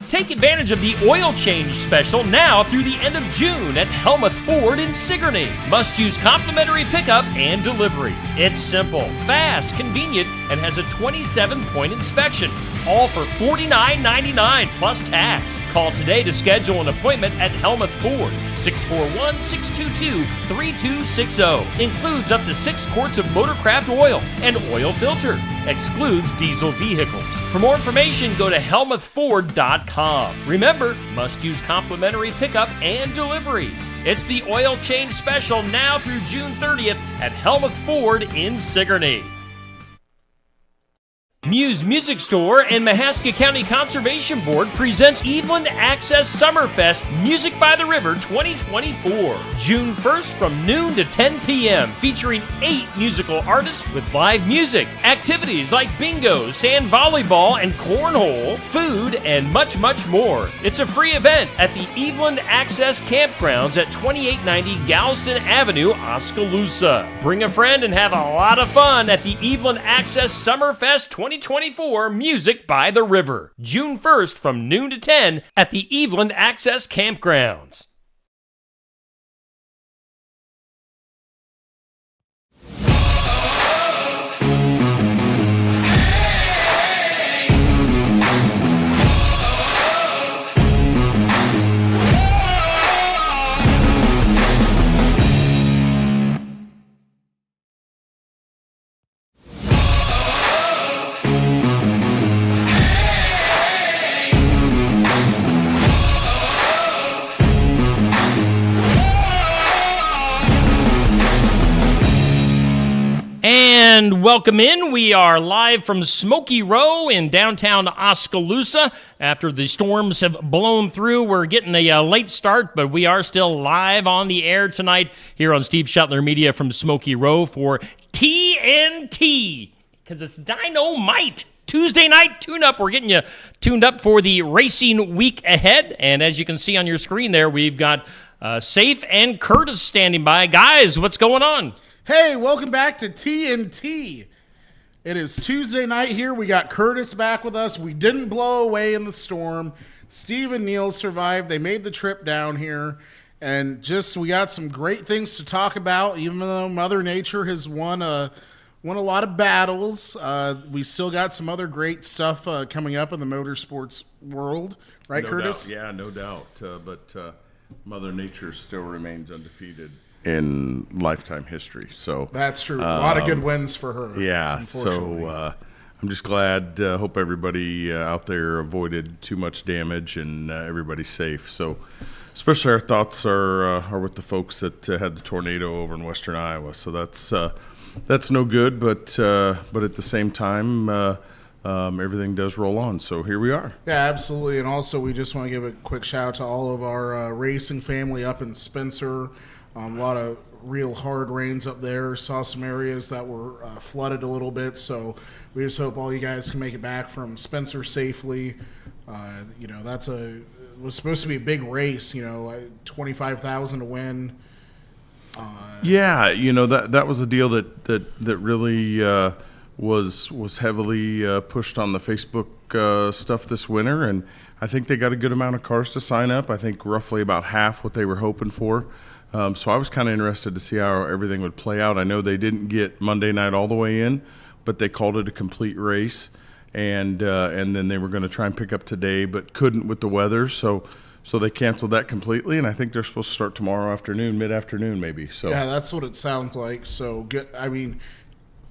Take advantage of the oil change special now through the end of June at Helmuth Ford in Sigourney. Must use complimentary pickup and delivery. It's simple, fast, convenient, and has a 27-point inspection. All for $49.99 plus tax. Call today to schedule an appointment at Helmuth Ford, 641-622-3260. Includes up to 6 quarts of Motorcraft oil and oil filter. Excludes diesel vehicles. For more information, go to helmuthford.com. Remember, must use complimentary pickup and delivery. It's the oil change special now through June 30th at Helmuth Ford in Sigourney. Muse Music Store and Mahaska County Conservation Board presents Eveland Access Summerfest Music by the River 2024. June 1st from noon to 10 p.m. featuring 8 musical artists with live music, activities like bingo, sand volleyball, and cornhole, food, and much, much more. It's a free event at the Eveland Access Campgrounds at 2890 Galveston Avenue, Oskaloosa. Bring a friend and have a lot of fun at the Eveland Access Summerfest 2024 Music by the River. June 1st from noon to 10 at the Eveland Access Campgrounds. And welcome in. We are live from Smoky Row in downtown Oskaloosa. After the storms have blown through, we're getting a late start, but we are still live on the air tonight here on Steve Shuttler Media from Smoky Row for TNT, because it's Dynamite. Tuesday night tune-up. We're getting you tuned up for the racing week ahead. And as you can see on your screen there, we've got Safe and Curtis standing by. Guys, what's going on? Hey, welcome back to TNT. It is Tuesday night here. We got Curtis back with us. We didn't blow away in the storm. Steve and Neil survived. They made the trip down here. And we got some great things to talk about. Even though Mother Nature has won a lot of battles, we still got some other great stuff coming up in the motorsports world. Right, no Curtis? Doubt. Yeah, no doubt. But Mother Nature still remains undefeated in lifetime history. So that's true. A lot of good wins for her. Yeah. So I'm just glad. Hope everybody out there avoided too much damage and everybody's safe. So, especially our thoughts are with the folks that had the tornado over in western Iowa. So that's no good. But at the same time, everything does roll on. So here we are. Yeah, absolutely. And also, we just want to give a quick shout out to all of our racing family up in Spencer. A lot of real hard rains up there. Saw some areas that were flooded a little bit. So we just hope all you guys can make it back from Spencer safely. It was supposed to be a big race. 25,000 to win. Yeah, that was a deal that really was heavily pushed on the Facebook stuff this winter, and I think they got a good amount of cars to sign up. I think roughly about half what they were hoping for. So I was kind of interested to see how everything would play out. I know they didn't get Monday night all the way in, but they called it a complete race, and then they were going to try and pick up today, but couldn't with the weather. So they canceled that completely, and I think they're supposed to start tomorrow afternoon, mid-afternoon maybe. So yeah, that's what it sounds like. So good. I mean,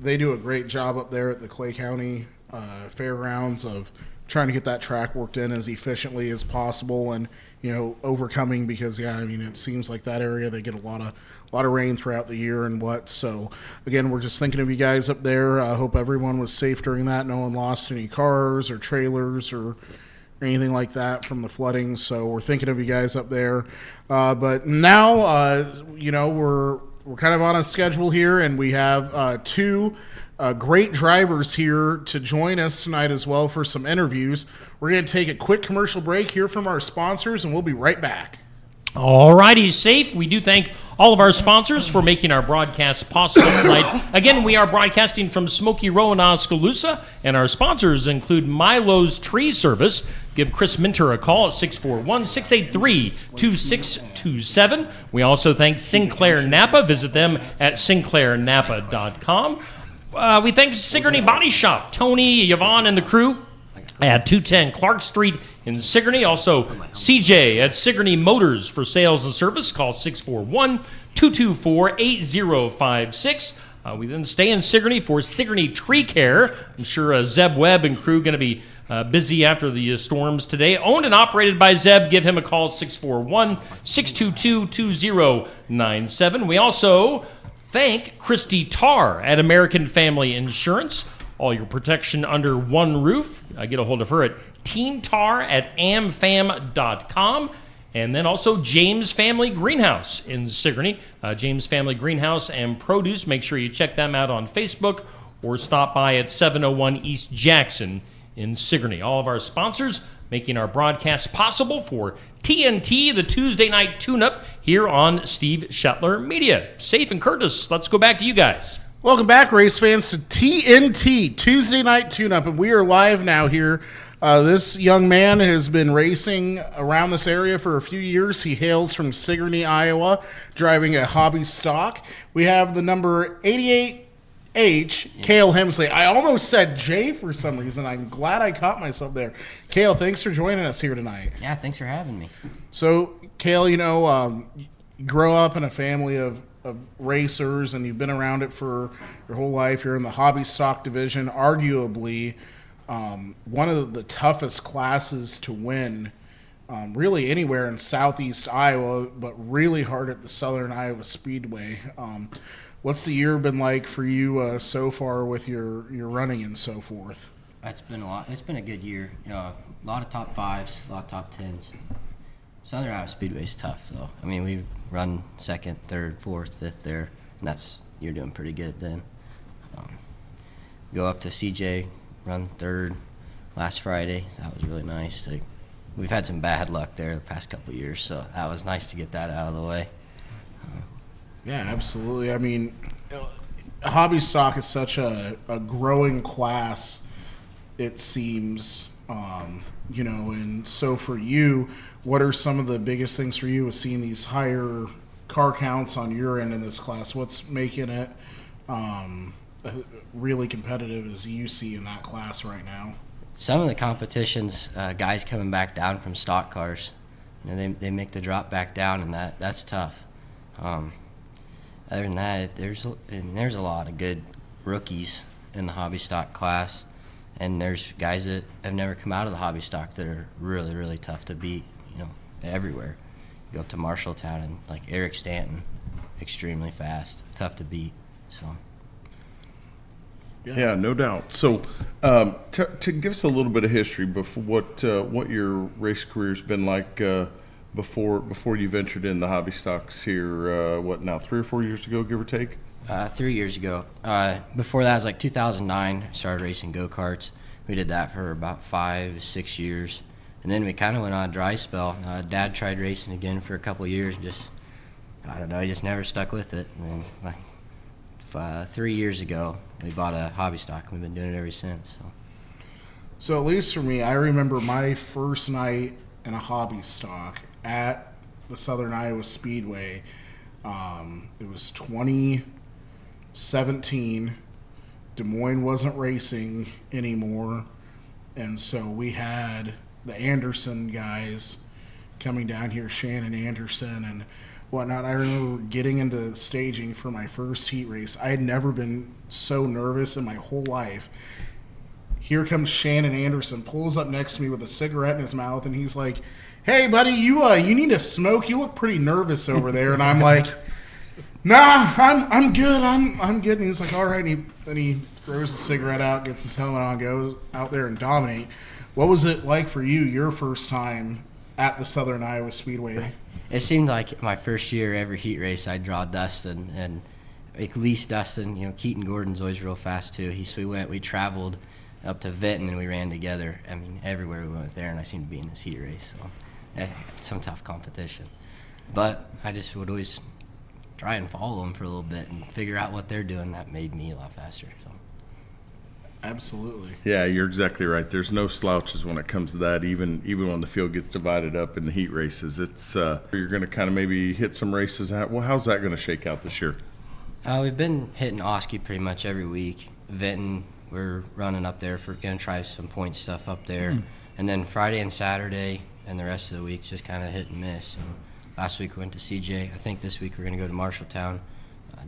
they do a great job up there at the Clay County Fairgrounds of trying to get that track worked in as efficiently as possible, and overcoming, because it seems like that area they get a lot of rain throughout the year and what. So again, we're just thinking of you guys up there. I hope everyone was safe during that. No one lost any cars or trailers or anything like that from the flooding. So we're thinking of you guys up there. But now, we're kind of on a schedule here, and we have two great drivers here to join us tonight as well for some interviews. We're going to take a quick commercial break, hear from our sponsors, and we'll be right back. All righty, safe. We do thank all of our sponsors for making our broadcast possible tonight. Again, we are broadcasting from Smoky Row in Oskaloosa, and our sponsors include Milo's Tree Service. Give Chris Minter a call at 641-683-2627. We also thank Sinclair Napa. Visit them at sinclairnapa.com. We thank Sigourney Body Shop, Tony, Yvonne, and the crew at 210 Clark Street in Sigourney. Also, CJ at Sigourney Motors for sales and service. Call 641-224-8056. We then stay in Sigourney for Sigourney Tree Care. I'm sure Zeb Webb and crew going to be busy after the storms today. Owned and operated by Zeb. Give him a call at 641-622-2097. We also thank Christy Tarr at American Family Insurance. All your protection under one roof. Get a hold of her at teamtar@amfam.com. And then also James Family Greenhouse in Sigourney. James Family Greenhouse and Produce. Make sure you check them out on Facebook or stop by at 701 East Jackson in Sigourney. All of our sponsors making our broadcast possible for TNT, the Tuesday night tune-up here on Steve Shetler Media. Safe and Curtis, let's go back to you guys. Welcome back, race fans, to TNT, Tuesday Night Tune-Up, and we are live now here. This young man has been racing around this area for a few years. He hails from Sigourney, Iowa, driving a hobby stock. We have the number 88H, Cale Hemsley. I almost said J for some reason. I'm glad I caught myself there. Cale, thanks for joining us here tonight. Yeah, thanks for having me. So, Cale, you grow up in a family of racers, and you've been around it for your whole life. You're in the hobby stock division, arguably one of the toughest classes to win really anywhere in southeast Iowa, but really hard at the Southern Iowa Speedway. What's the year been like for you so far with your running and so forth? It's been a lot. It's been a good year. A lot of top fives, a lot of top tens. Southern Iowa Speedway is tough, though. I mean, we run second, third, fourth, fifth there, and you're doing pretty good then. Go up to CJ, run third last Friday, so that was really nice. We've had some bad luck there the past couple of years, so that was nice to get that out of the way. Yeah, absolutely. I mean, hobby stock is such a growing class, it seems, and so for you, what are some of the biggest things for you with seeing these higher car counts on your end in this class? What's making it really competitive as you see in that class right now? Some of the competitions, guys coming back down from stock cars, they make the drop back down, and that's tough. Other than that, there's a lot of good rookies in the hobby stock class, and there's guys that have never come out of the hobby stock that are really, really tough to beat. Everywhere. You go up to Marshalltown and like Eric Stanton, extremely fast, tough to beat. So. Yeah, no doubt. So, to give us a little bit of history before what your race career's been like before you ventured in the hobby stocks here. 3 or 4 years ago, give or take? 3 years ago. Before that was like 2009. I started racing go-karts. We did that for about 5 to 6 years. And then we kind of went on a dry spell. Dad tried racing again for a couple of years. He just never stuck with it. And then 3 years ago, we bought a hobby stock, and we've been doing it ever since. So at least for me, I remember my first night in a hobby stock at the Southern Iowa Speedway. It was 2017. Des Moines wasn't racing anymore, and so we had the Anderson guys coming down here, Shannon Anderson and whatnot. I remember getting into staging for my first heat race. I had never been so nervous in my whole life. Here comes Shannon Anderson, pulls up next to me with a cigarette in his mouth, and he's like, "Hey, buddy, you need to smoke. You look pretty nervous over there." And I'm like, "Nah, I'm good. I'm good." And he's like, "All right." And he throws the cigarette out, gets his helmet on, goes out there and dominate. What was it like for you, your first time at the Southern Iowa Speedway? It seemed like my first year, every heat race, I'd draw Dustin, and at least Dustin, Keaton Gordon's always real fast too. We traveled up to Vinton and we ran together. I mean, everywhere we went there, and I seemed to be in this heat race. So, some tough competition. But I just would always try and follow them for a little bit and figure out what they're doing. That made me a lot faster. So. Absolutely. Yeah, you're exactly right. There's no slouches when it comes to that. Even when the field gets divided up in the heat races, it's you're going to kind of maybe hit some races. Well, how's that going to shake out this year? We've been hitting Oski pretty much every week. Vinton, we're running up there for going to try some point stuff up there. And then Friday and Saturday and the rest of the week just kind of hit and miss. And last week we went to CJ. I think this week we're going to go to Marshalltown.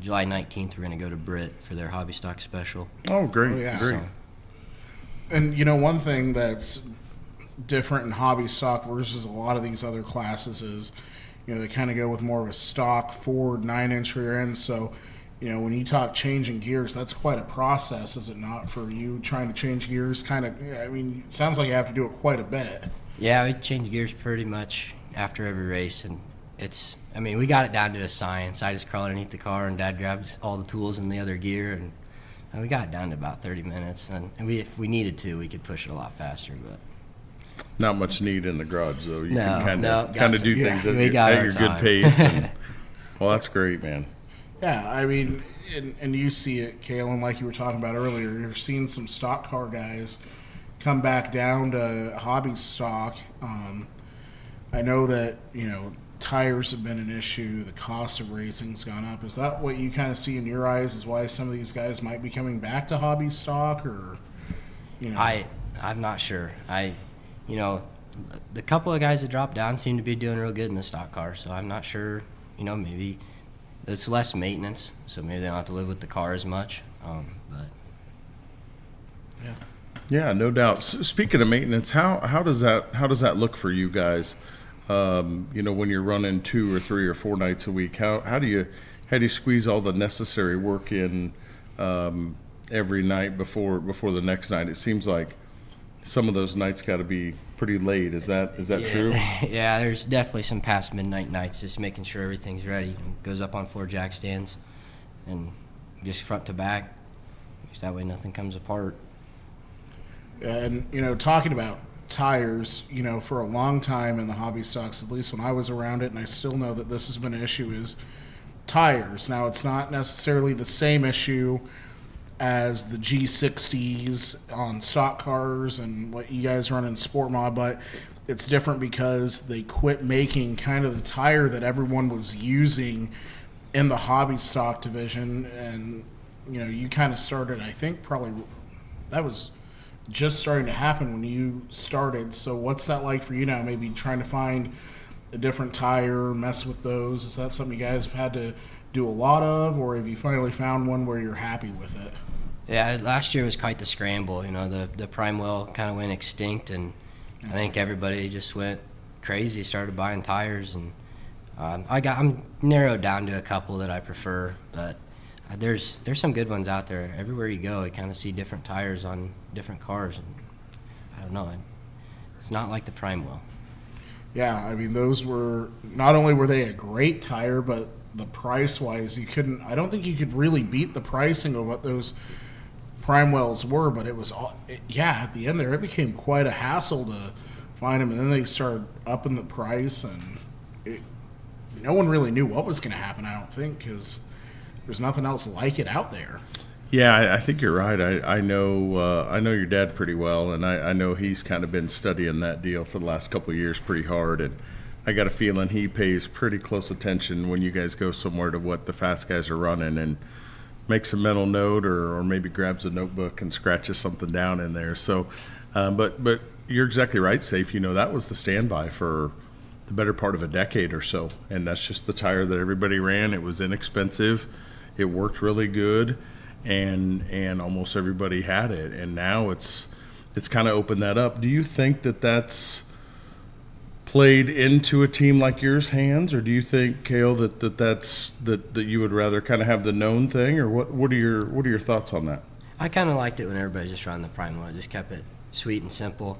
July 19th, we're going to go to Britt for their hobby stock special. Oh, great. Oh, yeah. Great. So, And, you know, one thing that's different in hobby stock versus a lot of these other classes is, you know, they kind of go with more of a stock forward 9-inch rear end. So, you know, when you talk changing gears, that's quite a process, is it not, for you trying to change gears? Kind of, I mean, it sounds like you have to do it quite a bit. yeah, we change gears pretty much after every race. And we got it down to a science. I just crawl underneath the car and Dad grabs all the tools in the other gear. And we got it down to about 30 minutes. And if we needed to, we could push it a lot faster. But Not much need in the garage, though. You No, can no, kind got of do some- things yeah, at we your, got at our your good time. pace. And, well, that's great, man. Yeah, I mean, and you see it, Kalen, like you were talking about earlier. You're seeing some stock car guys come back down to hobby stock. I know that, you know, tires have been an issue. The cost of racing's gone up. Is that what you kind of see in your eyes is why some of these guys might be coming back to hobby stock, or, you know? I'm not sure. The couple of guys that dropped down seem to be doing real good in the stock car, so I'm not sure. You know, maybe it's less maintenance, so maybe they don't have to live with the car as much. But Yeah, no doubt. Speaking of maintenance, how does that look for you guys? You know, when you're running 2 or 3 or 4 nights a week, how do you squeeze all the necessary work in every night before the next night? It seems like some of those nights got to be pretty late. Is that true? Yeah, there's definitely some past midnight nights, just making sure everything's ready. It goes up on 4 jack stands, and just front to back. Just that way nothing comes apart. And, you know, talking about tires, you know, for a long time in the hobby stocks, at least when I was around it, and I still know that this has been an issue, is tires. Now, it's not necessarily the same issue as the G60s on stock cars and what you guys run in Sport Mod, but it's different because they quit making kind of the tire that everyone was using in the hobby stock division. And, you know, you kind of started, I think probably that was just starting to happen when you started. So what's that like for you now? Maybe trying to find a different tire, mess with those. Is that something you guys have had to do a lot of, or have you finally found one where you're happy with it? Yeah, last year was quite the scramble. You know, the prime well kind of went extinct, and I think everybody just went crazy, started buying tires, and I'm narrowed down to a couple that I prefer, but there's some good ones out there. Everywhere you go, you kind of see different tires on different cars, and I don't know, it's not like the prime well. Yeah, I mean, those were, not only were they a great tire, but the price-wise, I don't think you could really beat the pricing of what those prime wells were, but it was, at the end there, it became quite a hassle to find them, and then they started upping the price, and no one really knew what was going to happen, I don't think, because there's nothing else like it out there. Yeah, I think you're right. I know your dad pretty well, and I know he's kind of been studying that deal for the last couple of years pretty hard, and I got a feeling he pays pretty close attention when you guys go somewhere to what the fast guys are running, and makes a mental note or maybe grabs a notebook and scratches something down in there. So, but you're exactly right, Safe. You know, that was the standby for the better part of a decade or so, and that's just the tire that everybody ran. It was inexpensive, it worked really good, and almost everybody had it. And now it's kind of opened that up. Do you think that that's played into a team like yours hands, or do you think, Kale, that you would rather kind of have the known thing, or what are your thoughts on that? I kind of liked it when everybody just ran the prime well. It just kept it sweet and simple.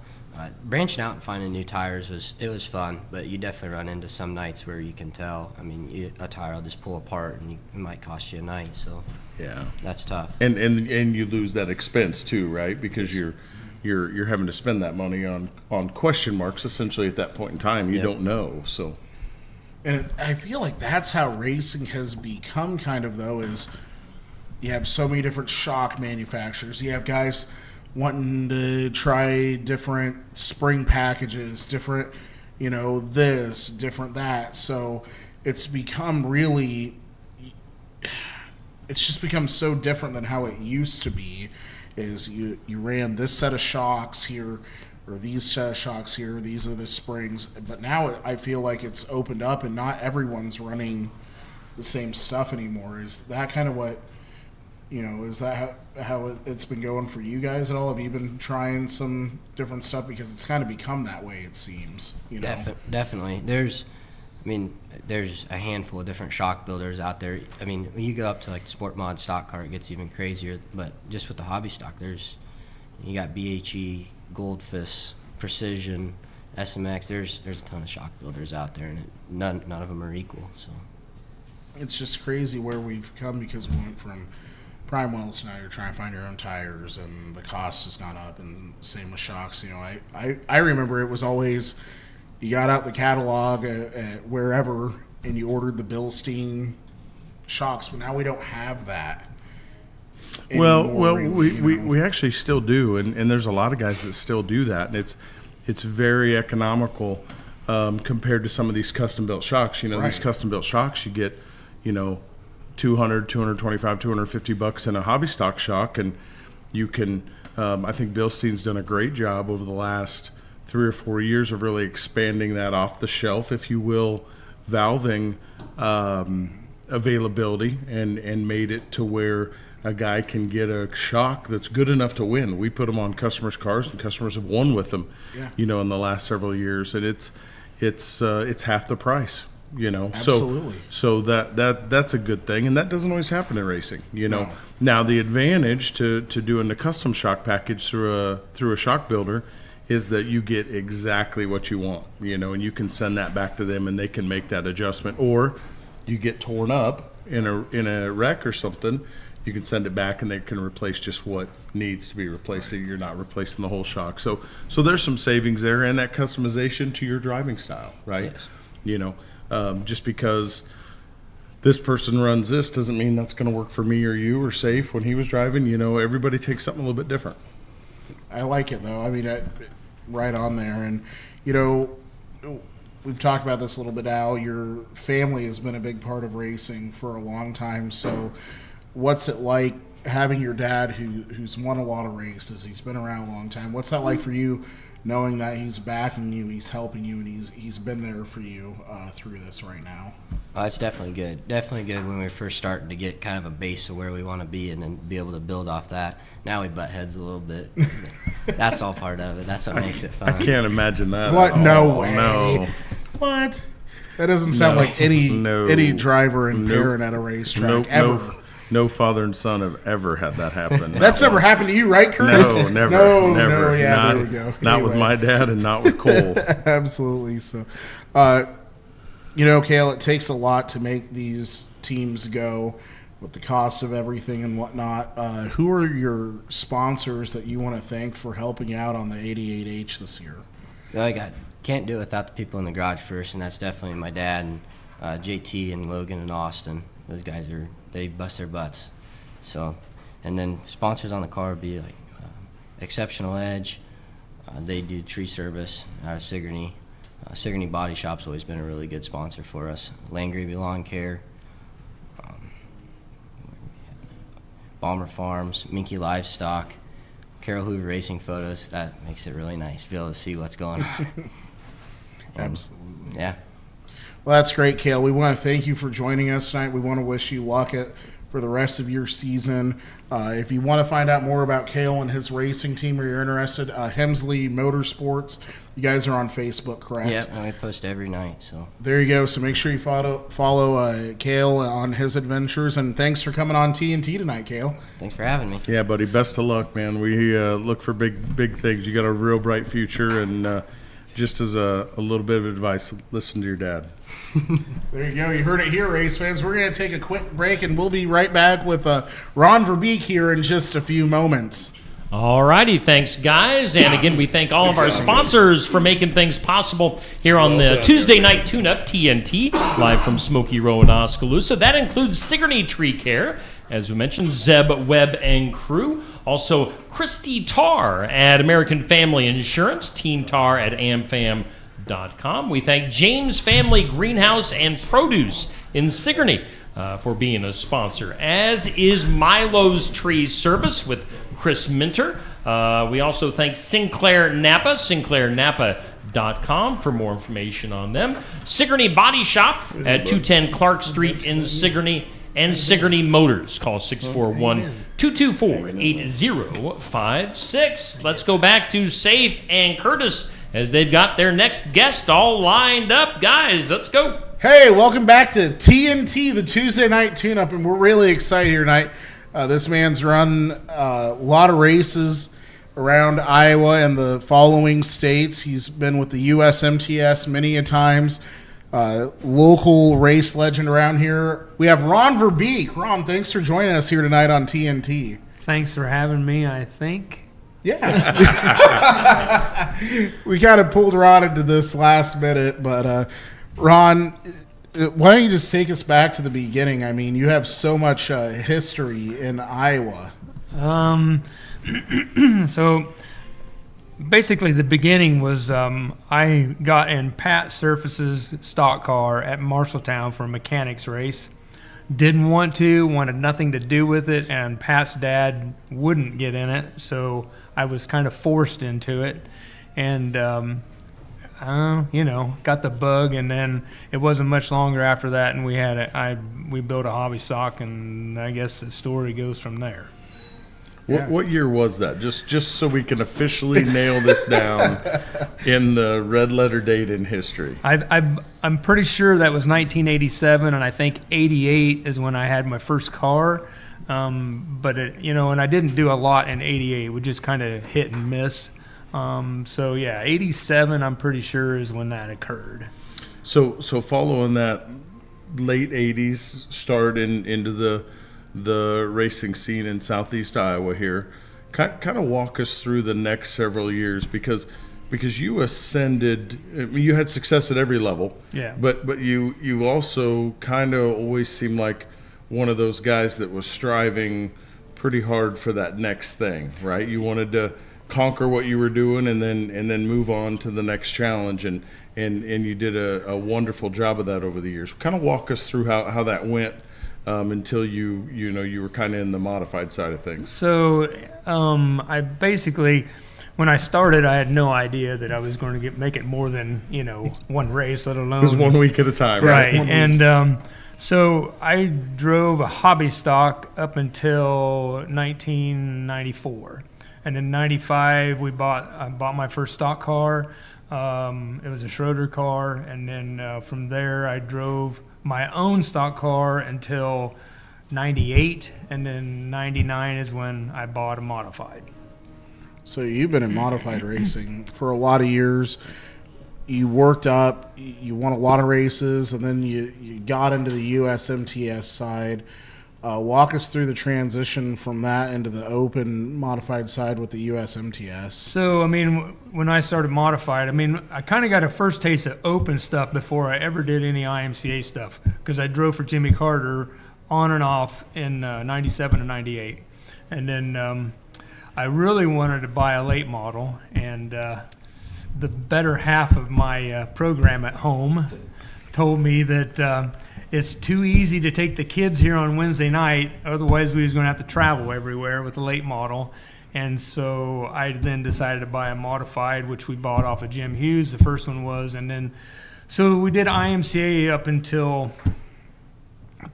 Branching out and finding new tires was fun, but you definitely run into some nights where you can tell. I mean, a tire will just pull apart, and it might cost you a night. So Yeah, that's tough. and you lose that expense too, right? Because you're having to spend that money on question marks essentially at that point in time. You Yep. don't know, so And I feel like that's how racing has become kind of, though, is you have so many different shock manufacturers. You have guys wanting to try different spring packages, different, this, different that. So it's become really, it's just become so different than how it used to be, is you ran this set of shocks here, or these set of shocks here, these are the springs. But now I feel like it's opened up and not everyone's running the same stuff anymore. Is that kind of what, is that how it's been going for you guys at all? Have you been trying some different stuff? Because it's kind of become that way, it seems. Definitely. There's a handful of different shock builders out there. I mean, when you go up to like the Sport Mod stock car, it gets even crazier. But just with the hobby stock, you got BHE, Goldfish, Precision, SMX. There's a ton of shock builders out there, and none of them are equal. So it's just crazy where we've come, because we went from prime wells to now you're trying to find your own tires, and the cost has gone up, and same with shocks. I remember it was always, you got out the catalog at wherever and you ordered the Bilstein shocks, but now we don't have that anymore. Well, we actually still do, and there's a lot of guys that still do that, and it's very economical compared to some of these custom built shocks. Right. These custom built shocks, you get, $200, $225, $250 in a hobby stock shock, and you can. I think Bilstein's done a great job over the last 3 or 4 years of really expanding that off the shelf, if you will, valving availability, and made it to where a guy can get a shock that's good enough to win. We put them on customers' cars, and customers have won with them, in the last several years, and it's half the price. Absolutely. So that's a good thing, and that doesn't always happen in racing. No. Now the advantage to doing the custom shock package through a shock builder is that you get exactly what you want, and you can send that back to them, and they can make that adjustment. Or you get torn up in a wreck or something, you can send it back, and they can replace just what needs to be replaced. So you're not replacing the whole shock. So there's some savings there, and that customization to your driving style, right? Yes. Just because this person runs this doesn't mean that's going to work for me or you or Safe when he was driving. Everybody takes something a little bit different. I like it, though. I mean, right on there. And, we've talked about this a little bit, Al. Your family has been a big part of racing for a long time. So what's it like having your dad who's won a lot of races? He's been around a long time. What's that like for you, knowing that he's backing you, he's helping you, and he's been there for you through this right now? It's definitely good. Definitely good when we were first starting to get kind of a base of where we want to be, and then be able to build off that. Now we butt heads a little bit. That's all part of it. That's what makes it fun. I can't imagine that. What? No way. No. What? That doesn't sound like any driver and parent at a racetrack ever. No father and son have ever had that happen. That's never happened to you, right, Curtis? No, never. No, never. Yeah, there we go. Not with my dad, and not with Cole. Absolutely. So, Cale, it takes a lot to make these teams go, with the cost of everything and whatnot. Who are your sponsors that you want to thank for helping out on the 88H this year? Can't do it without the people in the garage first, and that's definitely my dad and JT and Logan and Austin. Those guys they bust their butts. So, and then sponsors on the car would be like Exceptional Edge. They do tree service out of Sigourney. Sigourney Body Shop's always been a really good sponsor for us. Landgravy Lawn Care. Bomber Farms, Minky Livestock, Carol Hoover Racing Photos. That makes it really nice to be able to see what's going on. Absolutely. Yeah. Well, that's great, Cale. We want to thank you for joining us tonight. We want to wish you luck for the rest of your season. If you want to find out more about Cale and his racing team, or you're interested, Hemsley Motorsports, you guys are on Facebook, correct? Yeah, and we post every night. So there you go. So make sure you follow Cale on his adventures. And thanks for coming on TNT tonight, Cale. Thanks for having me. Yeah, buddy. Best of luck, man. We look for big things. You got a real bright future, and just as a little bit of advice, listen to your dad. There you go. You heard it here, race fans. We're going to take a quick break, and we'll be right back with Ron Verbeek here in just a few moments All righty, thanks, guys. And again, we thank all of our sponsors for making things possible here on the Tuesday Night Tune-Up TNT, live from Smoky Row in Oskaloosa. That includes Sigourney Tree Care, as we mentioned, Zeb, Webb, and Crew. Also, Christy Tarr at American Family Insurance, Team Tarr at amfam.com. We thank James Family Greenhouse and Produce in Sigourney for being a sponsor, as is Milo's Tree Service with Chris Minter. We also thank Sinclair Napa, sinclairnapa.com for more information on them. Sigourney Body Shop at 210 Clark Street in Sigourney, and Sigourney Motors. Call 641-224-8056. Let's go back to Safe and Curtis as they've got their next guest all lined up. Guys, let's go. Hey, welcome back to TNT, the Tuesday Night Tune-Up, and we're really excited here tonight. This man's run a lot of races around Iowa and the following states. He's been with the USMTS many a times. Local race legend around here. We have Ron Verbeek. Ron, thanks for joining us here tonight on TNT. Thanks for having me, I think. Yeah. We kind of pulled Ron into this last minute, but Ron, why don't you just take us back to the beginning? I mean, you have so much history in Iowa. So basically the beginning was I got in Pat Surface's stock car at Marshalltown for a mechanics race. Didn't want to, wanted nothing to do with it, and Pat's dad wouldn't get in it, so I was kind of forced into it. And got the bug, and then it wasn't much longer after that, and we built a hobby stock, and I guess the story goes from there. What year was that? Just so we can officially nail this down in the red letter date in history. I'm pretty sure that was 1987, and I think 88 is when I had my first car. But and I didn't do a lot in 88. We just kind of hit and miss. 87 I'm pretty sure is when that occurred. So following that late 80s start into the racing scene in southeast Iowa here, kind of walk us through the next several years, because you ascended. I mean, you had success at every level. Yeah. But you also kind of always seemed like one of those guys that was striving pretty hard for that next thing, right? You wanted to conquer what you were doing and then move on to the next challenge, and you did a wonderful job of that over the years. Kind of walk us through how that went until you were kind of in the modified side of things. So I basically, when I started, I had no idea that I was going to make it more than one race, let alone. It was 1 week at a time, right? And so I drove a hobby stock up until 1994. And in 95, I bought my first stock car. It was a Schroeder car. And then from there, I drove my own stock car until 98. And then 99 is when I bought a modified. So you've been in modified racing for a lot of years. You worked up, you won a lot of races, and then you got into the USMTS side. Walk us through the transition from that into the open modified side with the USMTS. So, I mean, when I started modified, I kind of got a first taste of open stuff before I ever did any IMCA stuff, because I drove for Jimmy Carter on and off in 97 and 98. And then I really wanted to buy a late model, and the better half of my program at home told me that it's too easy to take the kids here on Wednesday night. Otherwise, we was going to have to travel everywhere with a late model. And so I then decided to buy a modified, which we bought off of Jim Hughes. The first one was. And then, so we did IMCA up until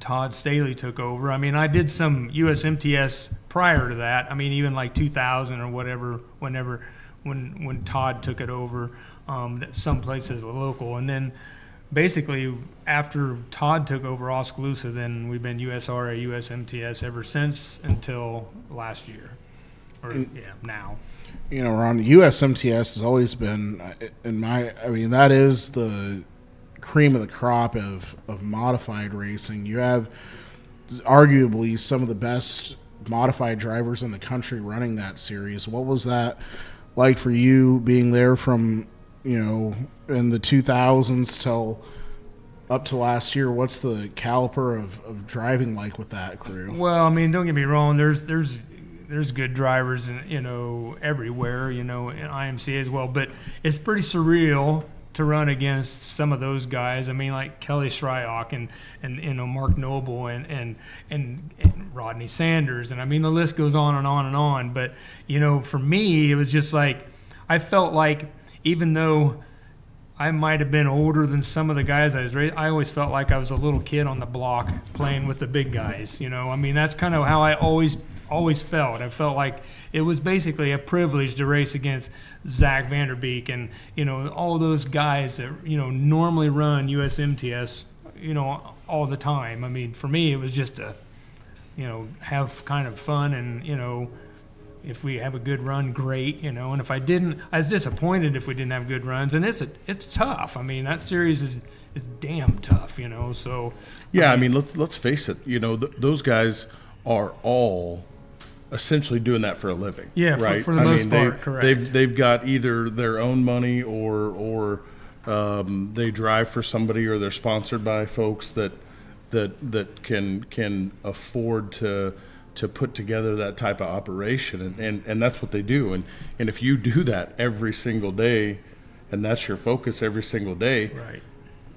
Todd Staley took over. I mean, I did some USMTS prior to that. I mean, even like 2000 or whatever, when Todd took it over, some places were local. And then basically, after Todd took over Oskaloosa, then we've been USRA, USMTS ever since until last year, now. Ron, USMTS has always been, that is the cream of the crop of modified racing. You have arguably some of the best modified drivers in the country running that series. What was that like for you being there from, in the 2000s till up to last year? What's the caliber of driving like with that crew? Well, I mean, don't get me wrong. There's good drivers, everywhere, in IMCA as well. But it's pretty surreal to run against some of those guys. I mean, like Kelly Shryock and Mark Noble and Rodney Sanders, and I mean the list goes on and on and on. But for me, it was just like I felt like even though I might have been older than some of the guys I was raised, I always felt like I was a little kid on the block playing with the big guys. I mean, that's kind of how I always felt. I felt like it was basically a privilege to race against Zach Vanderbeek and all those guys that normally run USMTS all the time. I mean, for me, it was just to have kind of fun and if we have a good run, great, and if I didn't, I was disappointed if we didn't have good runs. And it's tough. I mean, that series is damn tough, So yeah, I mean, let's face it. Those guys are all essentially doing that for a living. Yeah, right. For the most part, correct. They've got either their own money or they drive for somebody, or they're sponsored by folks that can afford to put together that type of operation, and that's what they do. And if you do that every single day, and that's your focus every single day, right,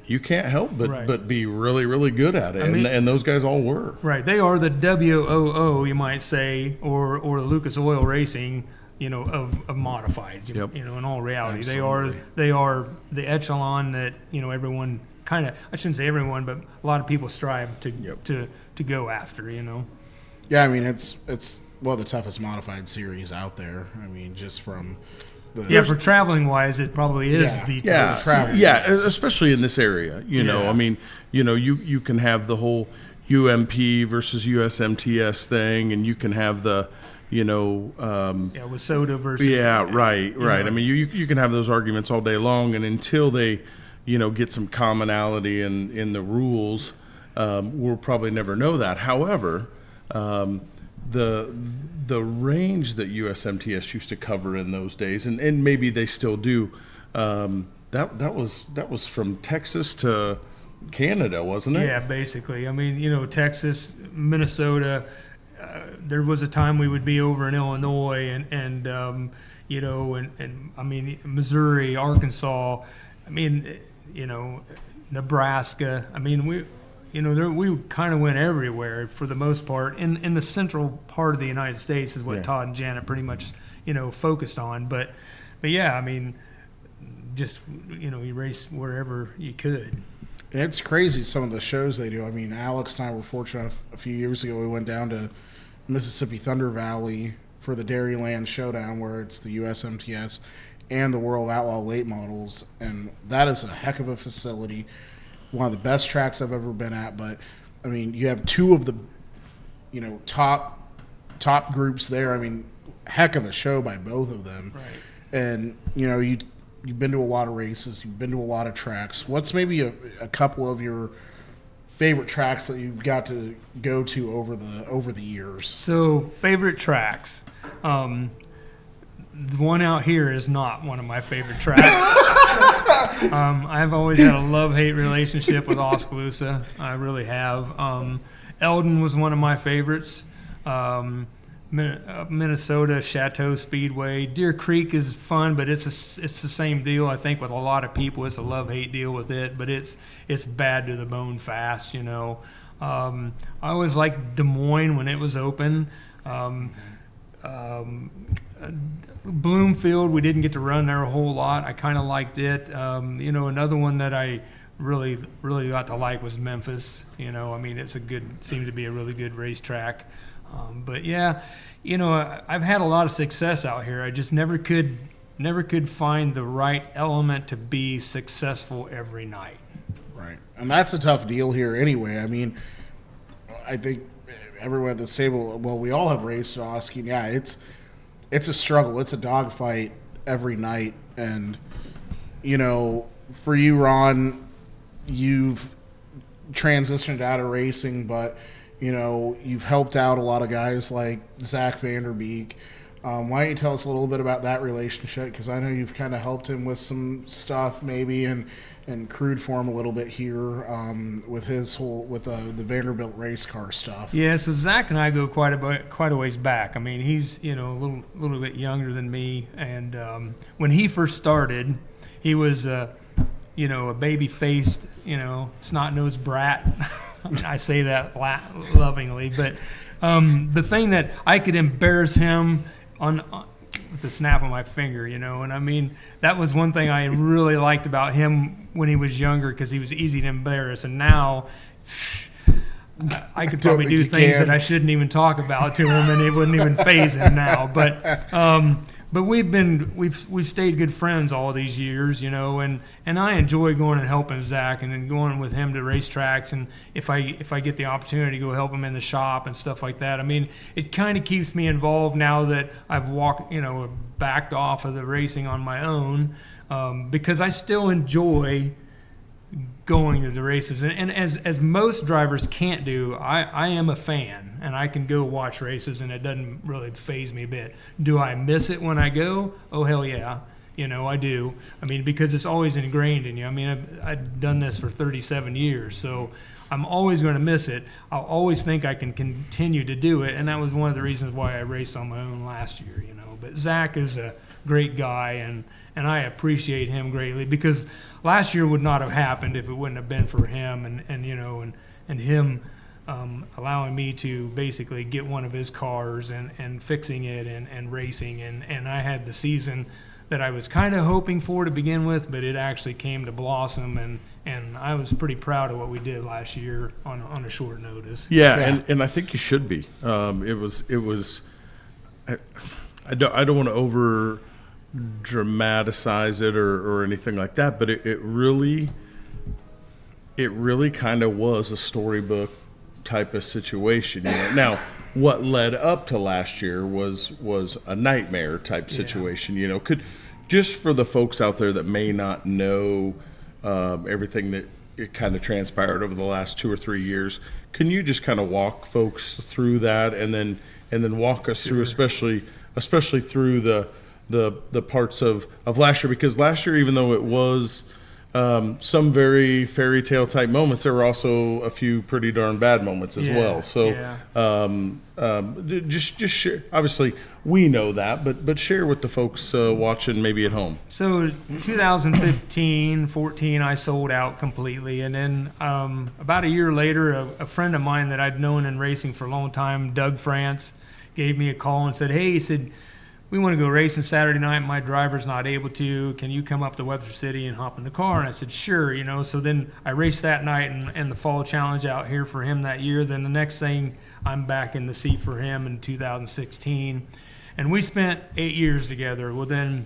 you can't help Right. but be really, really good at it. I mean, and those guys all were. Right. They are the WOO, you might say, or Lucas Oil Racing, of modifieds. Yep. In all reality, Absolutely. they are the echelon that everyone kind of, I shouldn't say everyone, but a lot of people strive to Yep. to go after. Yeah, I mean, it's one of the toughest modified series out there. I mean, just from the Yeah, for traveling wise, it probably is Yeah. the Yeah, toughest. travel. especially in this area. Yeah. I mean, you can have the whole UMP versus USMTS thing, and you can have the, with soda versus. right. know. I mean, you can have those arguments all day long, and until they, get some commonality in the rules, we'll probably never know that. However, the range that USMTS used to cover in those days, and maybe they still do, that was from Texas to Canada, wasn't it? Yeah, basically. I mean, Texas, Minnesota. There was a time we would be over in Illinois and I mean Missouri, Arkansas. I mean, Nebraska. I mean, we kind of went everywhere for the most part. In the central part of the United States is what Yeah. Todd and Janet pretty much focused on. But yeah, I mean, just you race wherever you could. And it's crazy some of the shows they do. I mean, Alex and I were fortunate a few years ago. We went down to Mississippi Thunder Valley for the Dairyland Showdown, where it's the USMTS and the World Outlaw Late Models, and that is a heck of a facility. One of the best tracks I've ever been at. But I mean, you have two of the top groups there. I mean, heck of a show by both of them. Right. And you've been to a lot of races, you've been to a lot of tracks. What's maybe a couple of your favorite tracks that you've got to go to over the years? So, favorite tracks. The one out here is not one of my favorite tracks. I've always had a love-hate relationship with Oskaloosa. I really have. Eldon was one of my favorites. Minnesota, Chateau Speedway. Deer Creek is fun, but it's the same deal. I think with a lot of people, it's a love-hate deal with it, but it's bad to the bone fast, I always liked Des Moines when it was open. Bloomfield, we didn't get to run there a whole lot. I kind of liked it. Another one that I really got to like was Memphis. I mean, seemed to be a really good racetrack. But yeah, I've had a lot of success out here. I just never could find the right element to be successful every night. Right. And that's a tough deal here anyway. I mean, I think everyone at this table, well, we all have raced at Oski. Yeah, it's a struggle. It's a dogfight every night. And, for you, Ron, you've transitioned out of racing, but, You know, you've helped out a lot of guys like Zach Vanderbeek. Why don't you tell us a little bit about that relationship? Because I know you've kind of helped him with some stuff maybe and crewed for him a little bit here with his the Vanderbilt race car stuff. Yeah, so Zach and I go quite a ways back. I mean, he's a little bit younger than me, and when he first started, he was a baby-faced, snot-nosed brat. I say that lovingly, but the thing that I could embarrass him on with the snap of my finger, and I mean, that was one thing I really liked about him when he was younger, because he was easy to embarrass. And now I could probably do things that I shouldn't even talk about to him, and it wouldn't even faze him now. But we've stayed good friends all these years, and I enjoy going and helping Zach and then going with him to racetracks, and if I get the opportunity to go help him in the shop and stuff like that. I mean, it kind of keeps me involved now that I've backed off of the racing on my own, because I still enjoy going to the races, and as most drivers can't do, I am a fan, and I can go watch races, and it doesn't really faze me a bit. Do I miss it when I go? Oh, hell yeah, I do. I mean, because it's always ingrained in you. I mean, I've done this for 37 years, so I'm always going to miss it. I'll always think I can continue to do it, and that was one of the reasons why I raced on my own last year. But Zach is a great guy, and I appreciate him greatly, because last year would not have happened if it wouldn't have been for him and him allowing me to basically get one of his cars and fixing it and racing. And I had the season that I was kind of hoping for to begin with, but it actually came to blossom, and I was pretty proud of what we did last year on a short notice. Yeah. And I think you should be. It was I don't want to over dramatize it or anything like that, but it really kind of was a storybook type of situation. Now, what led up to last year was a nightmare type situation. Could, just for the folks out there that may not know everything that it kind of transpired over the last 2 or 3 years, can you just kind of walk folks through that, and then walk us through, especially through the parts of last year? Because last year, even though it was some very fairy tale type moments, there were also a few pretty darn bad moments as well. So just share. Obviously, we know that, but share with the folks watching maybe at home. So 2015, 14, I sold out completely. And then about a year later, a friend of mine that I'd known in racing for a long time, Doug France, gave me a call and said, hey, he said, we want to go racing Saturday night. My driver's not able to. Can you come up to Webster City and hop in the car? And I said, sure. So then I raced that night and the fall challenge out here for him that year. Then the next thing, I'm back in the seat for him in 2016. And we spent 8 years together. Well, then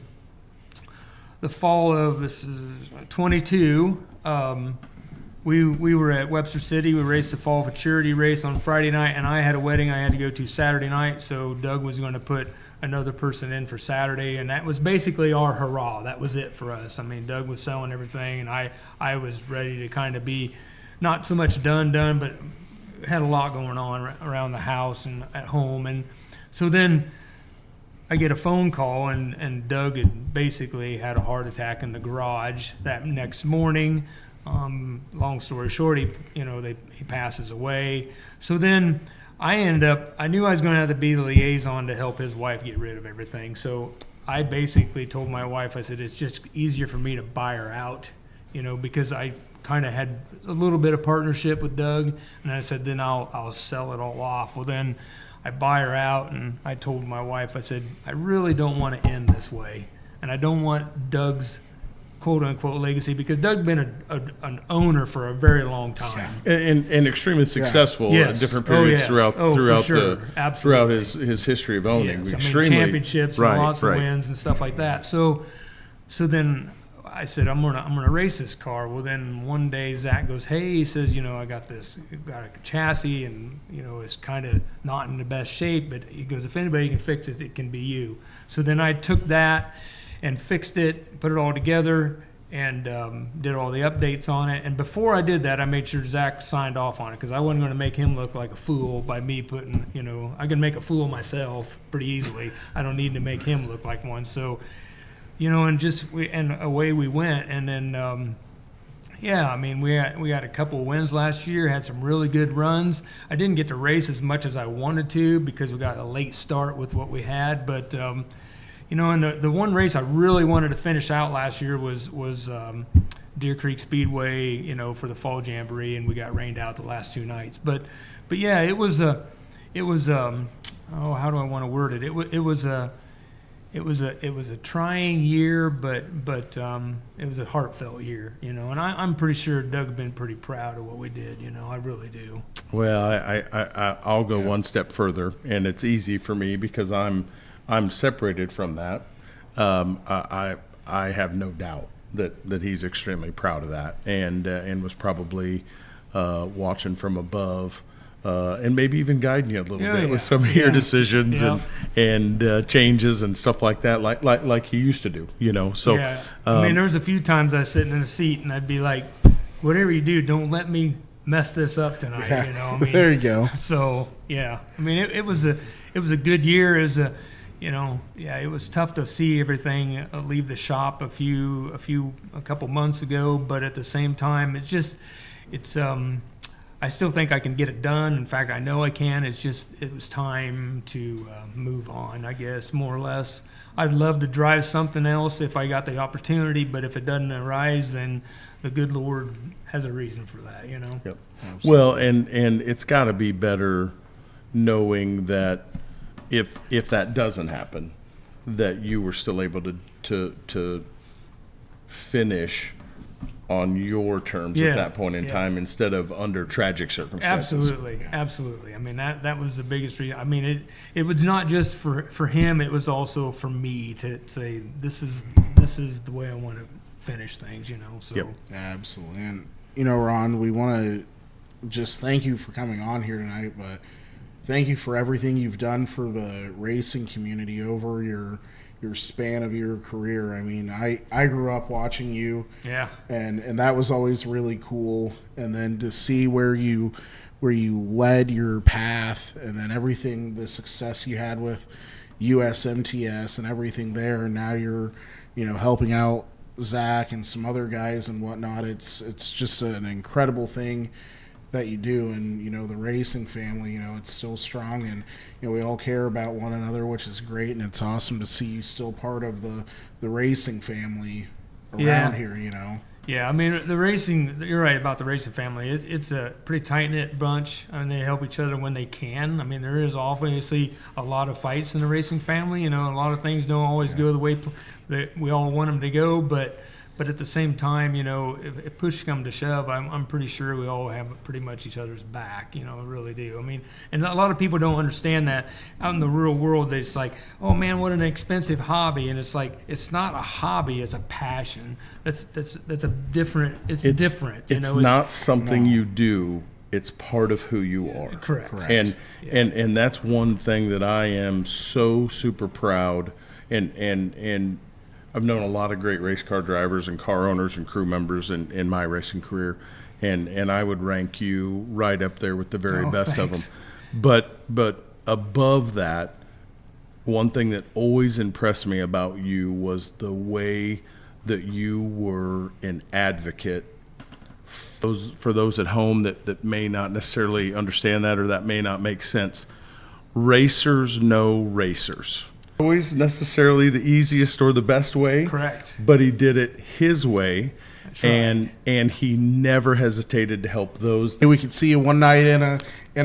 the fall of, this is 22, we were at Webster City. We raced the Fall Futurity race on Friday night, and I had a wedding I had to go to Saturday night, so Doug was going to put another person in for Saturday, and that was basically our hurrah. That was it for us. I mean, Doug was selling everything, and I was ready to kind of be not so much done, but had a lot going on around the house and at home. And so then I get a phone call, and Doug had basically had a heart attack in the garage that next morning. Long story short, he passes away. So then I knew I was going to have to be the liaison to help his wife get rid of everything. So I basically told my wife, I said, it's just easier for me to buy her out, because I kind of had a little bit of partnership with Doug. And I said, then I'll sell it all off. Well, then I buy her out, and I told my wife, I said, I really don't want to end this way. And I don't want Doug's quote-unquote legacy, because Doug's been an owner for a very long time. And extremely successful at different periods throughout his history of owning. Yes. Extremely, championships and lots of wins and stuff like that. So then I said, I'm gonna race this car. Well, then one day Zach goes, hey, he says, I got a chassis, and it's kind of not in the best shape, but he goes, if anybody can fix it, it can be you. So then I took that and fixed it, put it all together, did all the updates on it. And before I did that, I made sure Zach signed off on it because I wasn't going to make him look like a fool by me putting, I can make a fool of myself pretty easily. I don't need to make him look like one. So, and away we went. And then, yeah, I mean, we had a couple of wins last year, had some really good runs. I didn't get to race as much as I wanted to because we got a late start with what we had, but and the one race I really wanted to finish out last year was Deer Creek Speedway, for the fall jamboree, and we got rained out the last 2 nights. But yeah, it was how do I want to word it? It was a trying year, but it was a heartfelt year, and I'm pretty sure Doug's been pretty proud of what we did, I really do. Well, I'll go one step further, and it's easy for me because I'm separated from that. I have no doubt that he's extremely proud of that, and was probably watching from above, and maybe even guiding you a little bit with some of your decisions and changes and stuff like that, like he used to do. So yeah. I mean, there was a few times I was sitting in a seat and I'd be like, "Whatever you do, don't let me mess this up tonight." Yeah. I mean, there you go. So yeah, I mean, it was a good year. It was tough to see everything leave the shop a couple months ago, but at the same time, I still think I can get it done. In fact, I know I can. It was time to move on, I guess, more or less. I'd love to drive something else if I got the opportunity, but if it doesn't arise, then the good Lord has a reason for that, Yep. Well, and it's got to be better knowing that if that doesn't happen, that you were still able to finish on your terms at that point in time instead of under tragic circumstances. Absolutely. I mean, that was the biggest reason. I mean, it was not just for him, it was also for me to say this is the way I want to finish things, So Yep. Absolutely. And Ron, we want to just thank you for coming on here tonight, but thank you for everything you've done for the racing community over your span of your career. I mean, I grew up watching you. Yeah. And that was always really cool. And then to see where you led your path, and then everything, the success you had with USMTS and everything there, and now you're, helping out Zach and some other guys and whatnot. It's just an incredible thing that you do, and the racing family, it's still strong, and we all care about one another, which is great, and it's awesome to see you still part of the racing family around here. Yeah, I mean, the racing, you're right about the racing family. It's a pretty tight-knit bunch, and they help each other when they can. I mean, there is obviously a lot of fights in the racing family. A lot of things don't always go the way that we all want them to go, but at the same time, if push comes to shove, I'm pretty sure we all have pretty much each other's back, really do. I mean, and a lot of people don't understand that. Out in the real world, it's like, oh man, what an expensive hobby. And it's like, it's not a hobby, it's a passion. That's a different, it's different. It's not something you do. It's part of who you are. Correct. And that's one thing that I am so super proud and I've known a lot of great race car drivers and car owners and crew members in my racing career, and I would rank you right up there with the very best of them. But above that, one thing that always impressed me about you was the way that you were an advocate for those at home that may not necessarily understand that, or that may not make sense. Racers know racers. Always necessarily the easiest or the best way. Correct. But he did it his way. That's right. And he never hesitated to help those. We could see you one night in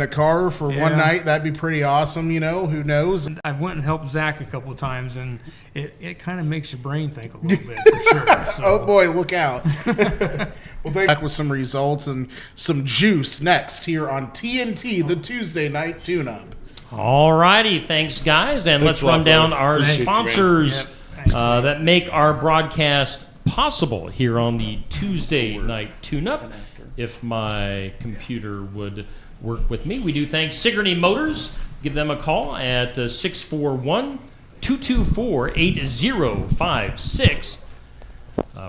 a car for one night. That'd be pretty awesome, who knows? I've went and helped Zach a couple of times, and it kind of makes your brain think a little bit, for sure. So. Oh boy, look out. We'll be back with some results and some juice next here on TNT, the Tuesday Night Tune-Up. All righty, thanks guys, and let's run down our sponsors that make our broadcast possible here on the Tuesday Night Tune-Up. If my computer would work with me, we do thank Sigourney Motors. Give them a call at 641-224-8056.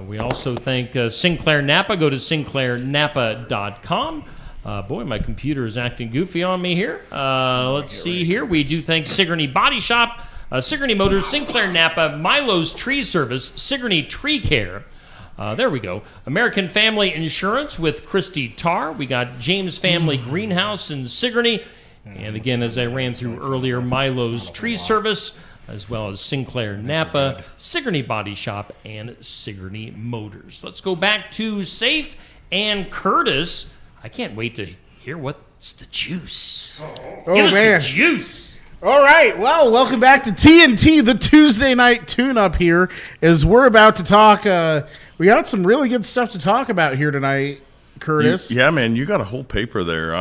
We also thank Sinclair Napa. Go to sinclairnapa.com. Boy, my computer is acting goofy on me here. Let's see here. We do thank Sigourney Body Shop, Sigourney Motors, Sinclair Napa, Milo's Tree Service, Sigourney Tree Care. There we go. American Family Insurance with Christy Tarr. We got James Family Greenhouse in Sigourney. And again, as I ran through earlier, Milo's Tree Service, as well as Sinclair Napa, Sigourney Body Shop, and Sigourney Motors. Let's go back to Safe and Curtis. I can't wait to hear what's the juice. Give us man. the juice. All right, well, welcome back to TNT, the Tuesday night tune-up here, as we're about to talk. We got some really good stuff to talk about here tonight, Curtis. Yeah, man, you got a whole paper there.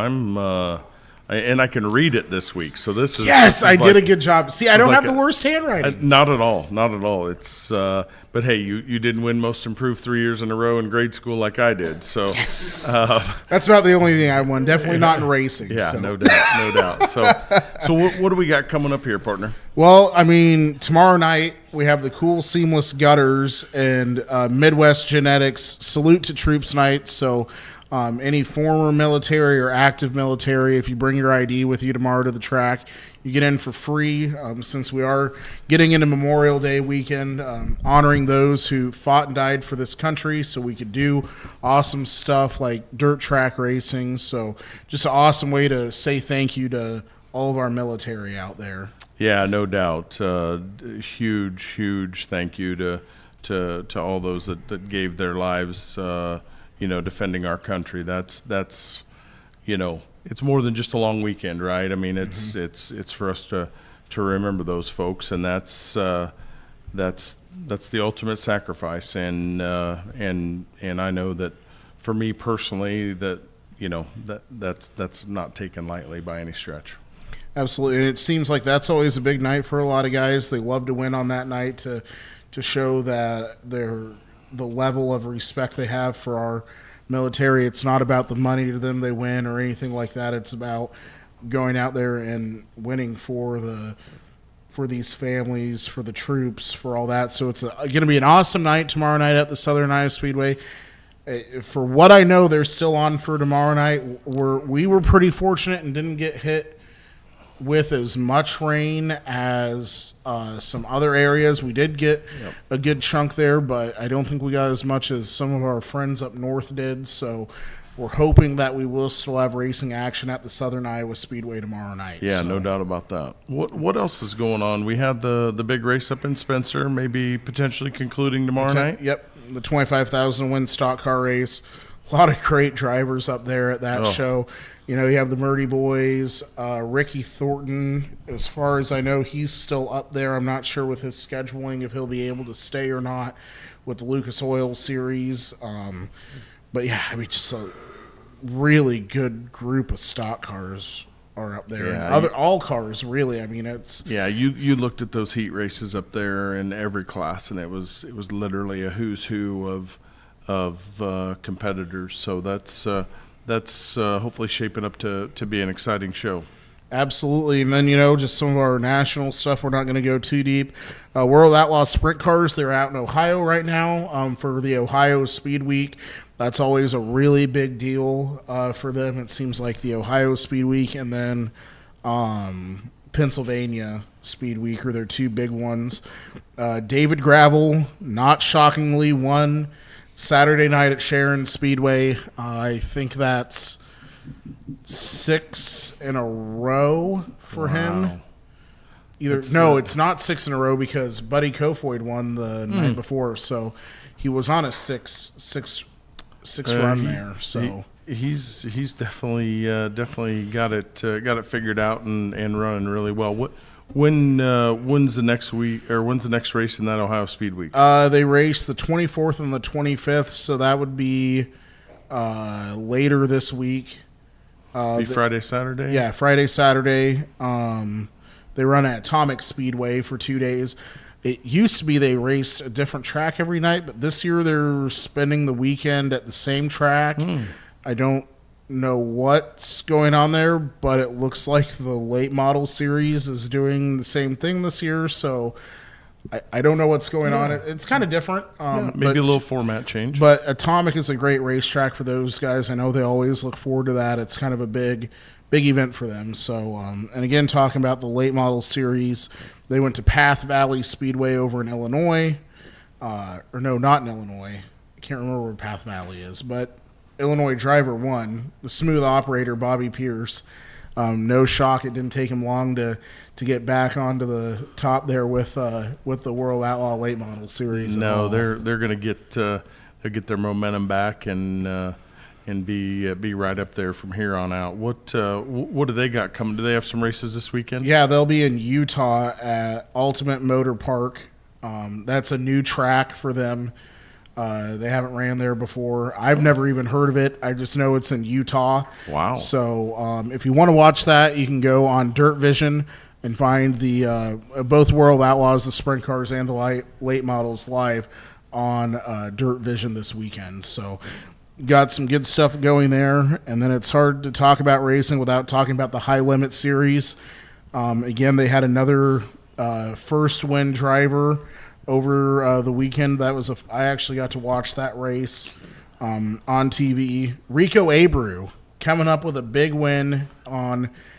And I can read it this week. So this is Yes, this is I did like- a good job. See, this I is don't like have the worst handwriting. Not at all. Not at all. It's but hey, you didn't win Most Improved 3 years in a row in grade school like I did. So That's about the only thing I won. Definitely not in racing. yeah, so. no doubt, no doubt. So what do we got coming up here, partner? Well, I mean, tomorrow night we have the Cool Seamless Gutters and Midwest Genetics Salute to Troops night. So any former military or active military, if you bring your ID with you tomorrow to the track, you get in for free. Since we are getting into Memorial Day weekend, honoring those who fought and died for this country so we could do awesome stuff like dirt track racing. So just an awesome way to say thank you to all of our military out there. Yeah, no doubt. Huge thank you to all those that gave their lives, defending our country. That's it's more than just a long weekend, right? I mean, it's for us to remember those folks, and that's the ultimate sacrifice. And I know that for me personally, that's not taken lightly by any stretch. Absolutely. And it seems like that's always a big night for a lot of guys. They love to win on that night to show that the level of respect they have for our military. It's not about the money to them they win or anything like that. It's about going out there and winning for these families, for the troops, for all that. So it's going to be an awesome night tomorrow night at the Southern Iowa Speedway. For what I know, they're still on for tomorrow night. We were pretty fortunate and didn't get hit with as much rain as some other areas. We did get a good chunk there, but I don't think we got as much as some of our friends up north did. So we're hoping that we will still have racing action at the Southern Iowa Speedway tomorrow night. Yeah, so. no doubt about that. What else is going on? We had the big race up in Spencer, maybe potentially concluding tomorrow night. Yep, the 25,000 win stock car race. A lot of great drivers up there at that show. You have the Murdy boys, Ricky Thornton. As far as I know, he's still up there. I'm not sure with his scheduling if he'll be able to stay or not with the Lucas Oil Series. But yeah, I mean, just a really good group of stock cars are up there. Yeah, And all cars, really. I mean, it's Yeah, you looked at those heat races up there in every class, and it was literally a who's who of competitors. So that's hopefully shaping up to be an exciting show. Absolutely. And then, just some of our national stuff. We're not going to go too deep. World Outlaw Sprint Cars, they're out in Ohio right now for the Ohio Speed Week. That's always a really big deal for them. It seems like the Ohio Speed Week and then Pennsylvania Speed Week are their two big ones. David Gravel, not shockingly, won Saturday night at Sharon Speedway. I think that's 6 in a row for him. It's not 6 in a row because Buddy Kofoid won the night before, so he was on a six run there. So he's definitely got it figured out and running really well. When's the next week, or when's the next race in that Ohio Speed Week? They race the 24th and the 25th, so that would be later this week. Friday, Saturday? Yeah, Friday, Saturday. They run at Atomic Speedway for 2 days. It used to be they raced a different track every night, but this year they're spending the weekend at the same track. I don't know what's going on there, but it looks like the late model series is doing the same thing this year. So I don't know what's going on. It's kind of different. Maybe a little format change. But Atomic is a great racetrack for those guys. I know they always look forward to that. It's kind of a big event for them. So, and again, talking about the late model series, they went to Path Valley Speedway over in Illinois. Or no, not in Illinois. I can't remember where Path Valley is, but Illinois driver won. The smooth operator, Bobby Pierce. No shock, it didn't take him long to get back onto the top there with the World Outlaw Late Model Series. No, they're going to get their momentum back and be right up there from here on out. What do they got coming? Do they have some races this weekend? Yeah, they'll be in Utah at Ultimate Motor Park. That's a new track for them. They haven't ran there before. I've never even heard of it. I just know it's in Utah. Wow. So if you want to watch that, you can go on Dirt Vision and find the both World Outlaws, the sprint cars, and the late models live on Dirt Vision this weekend. So got some good stuff going there. And then it's hard to talk about racing without talking about the High Limit Series. Again, they had another first win driver over the weekend. I actually got to watch that race on TV. Rico Abreu coming up with a big win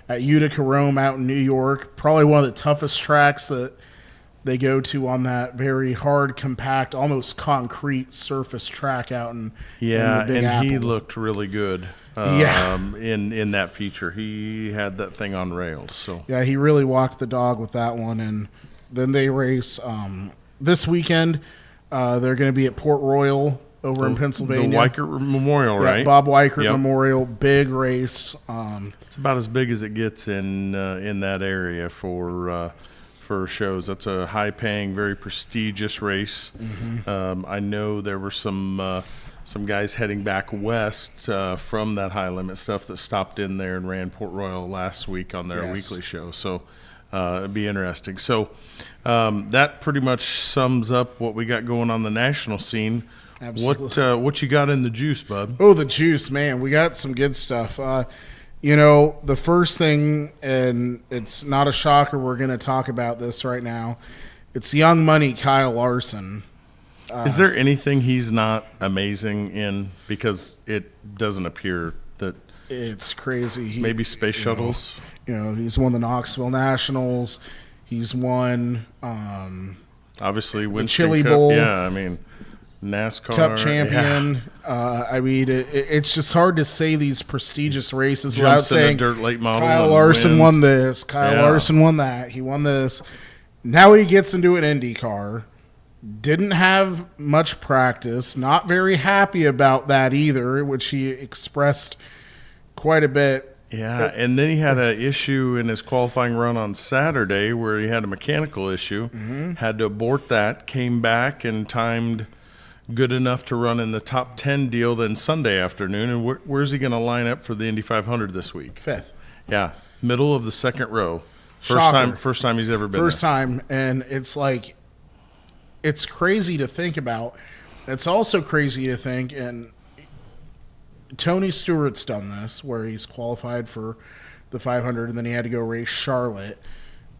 at Utica Rome out in New York. Probably one of the toughest tracks that they go to on that very hard, compact, almost concrete surface track out in the Big Apple. He looked really good. In that feature, he had that thing on rails. So yeah, he really walked the dog with that one. And then they race this weekend. They're going to be at Port Royal over in Pennsylvania. The Weichert Memorial, right? Bob Weichert Memorial, big race. It's about as big as it gets in that area for shows. That's a high-paying, very prestigious race. Mm-hmm. I know there were some guys heading back west from that high limit stuff that stopped in there and ran Port Royal last week on their weekly show. So it'd be interesting. So that pretty much sums up what we got going on the national scene. Absolutely. What you got in the juice, bud? Oh, the juice, man. We got some good stuff. The first thing, and it's not a shocker, we're going to talk about this right now. It's Young Money Kyle Larson. Is there anything he's not amazing in? Because it doesn't appear that it's crazy. Maybe space shuttles. He's won the Knoxville Nationals. He's won obviously the Chili Bowl. Yeah, I mean NASCAR Cup champion. Yeah. It's just hard to say these prestigious races without Jumps in saying a dirt late model Kyle and Larson wins. won this. Kyle Larson won that. He won this. Now he gets into an IndyCar. Didn't have much practice. Not very happy about that either, which he expressed quite a bit. Yeah, and then he had an issue in his qualifying run on Saturday where he had a mechanical issue. Mm-hmm. Had to abort that, came back and timed good enough to run in the top 10 deal then Sunday afternoon. And where's he going to line up for the Indy 500 this week? Fifth. Yeah, middle of the second row. First time he's ever been First time, and it's like, it's crazy to think about. It's also crazy to think, and Tony Stewart's done this, where he's qualified for the 500, and then he had to go race Charlotte.